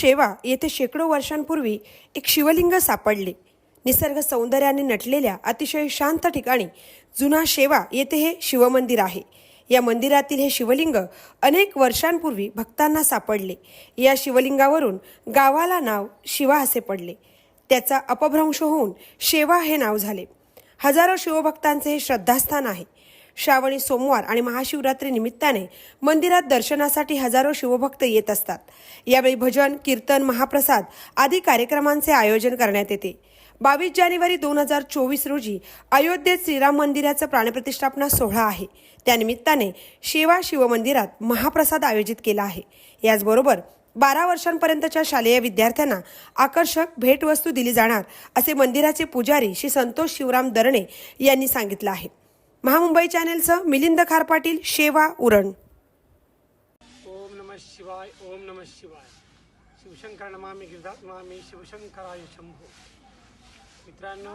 शेवा येथे शेकडो वर्षांपूर्वी एक शिवलिंग सापडले। निसर्ग सौंदर्याने नटलेल्या अतिशय शांत ठिकाणी जुना शेवा येथे हे शिवमंदिर आहे। या मंदिरातील हे शिवलिंग अनेक वर्षांपूर्वी भक्तांना सापडले। या शिवलिंगावरून गावाला नाव शिवा असे पडले। त्याचा अपभ्रंश होऊन शेवा हे नाव झाले। हजारो शिवभक्तांचे हे श्रद्धास्थान आहे। श्रावणी सोमवार आणि महाशिवरात्री निमित्ताने मंदिरात दर्शनासाठी हजारो शिवभक्त येत असतात। यावेळी भजन, कीर्तन, महाप्रसाद आदी कार्यक्रमांचे आयोजन करण्यात येते। 22 जानेवारी 2024 रोजी अयोध्येत श्रीराम मंदिराचा प्राणप्रतिष्ठापना सोहळा आहे। त्यानिमित्ताने शेवा शिवमंदिरात महाप्रसाद आयोजित केला आहे। याचबरोबर 12 वर्षांपर्यंतच्या शालेय विद्यार्थ्यांना आकर्षक भेटवस्तू दिली जाणार असे मंदिराचे पुजारी श्री संतोष शिवराम दरणे यांनी सांगितले आहे। महामुंबई चॅनेलसह मिलिंद खार पाटील, शेवा, उरण। ओम नमः शिवाय, ओम नमः शिवाय। शिवशंकर नमामि गिरिधात नमामि शिवशंकराय शंभो। मित्रांनो,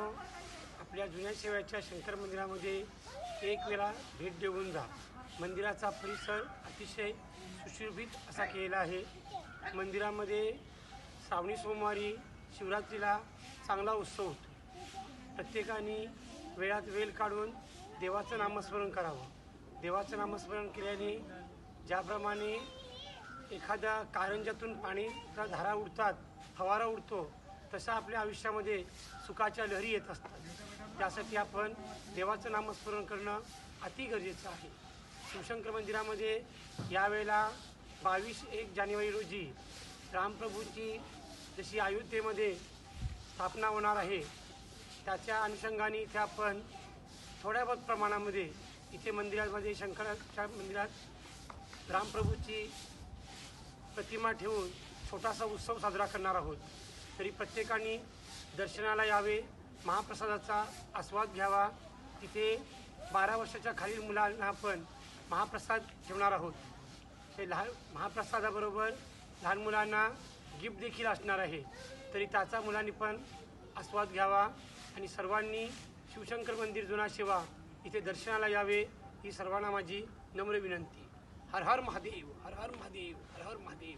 आपल्या जुन्या शेवाच्या शंकर मंदिरामध्ये एक वेळा भेट देऊन जा। मंदिराचा परिसर अतिशय सुशोभित असा केलेला आहे। मंदिरामध्ये श्रावणी सोमवारी शिवरात्रीला चांगला उत्सव होतो। प्रत्येकाने वेळात वेळ काढून देवाचं नामस्मरण करावं। देवाचं नामस्मरण केल्याने ज्याप्रमाणे एखाद्या कारंजातून पाणीच्या धारा उडतात, फवारा उडतो, तसं आपल्या आयुष्यामध्ये सुखाच्या लहरी येत असतात। त्यासाठी आपण देवाचं नामस्मरण करणं अति गरजेचं आहे। शिवशंकर मंदिरामध्ये यावेळेला 22 जानेवारी रोजी रामप्रभूंची जशी अयोध्येमध्ये स्थापना होणार आहे, त्याच्या अनुषंगाने इथे आपण थोड्या बहुत प्रमाणामध्ये इथे मंदिरामध्ये शंकराच्या मंदिरात रामप्रभूची प्रतिमा ठेवून छोटासा उत्सव साजरा करणार आहोत। तरी प्रत्येकाने दर्शनाला यावे, महाप्रसादाचा आस्वाद घ्यावा। तिथे 12 वर्षाच्या खालील मुलांना आपण महाप्रसाद ठेवणार आहोत। हे महाप्रसादाबरोबर लहान मुलांना गिफ्ट देखील असणार आहे। तरी त्याचा मुलांनी पण आस्वाद घ्यावा आणि सर्वांनी शिवशंकर मंदिर जुना शेवा इथे दर्शनाला यावे ही सर्वांना माझी नम्र विनंती। हर हर महादेव, हर हर महादेव, हर हर महादेव।